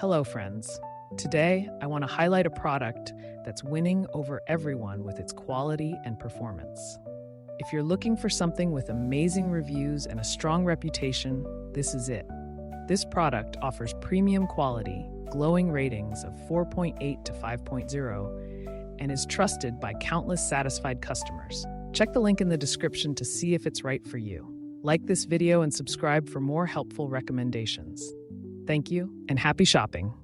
Hello, friends. Today, I want to highlight a product that's winning over everyone with its quality and performance. If you're looking for something with amazing reviews and a strong reputation, this is it. This product offers premium quality, glowing ratings of 4.8 to 5.0, and is trusted by countless satisfied customers. Check the link in the description to see if it's right for you. Like this video and subscribe for more helpful recommendations. Thank you, and happy shopping!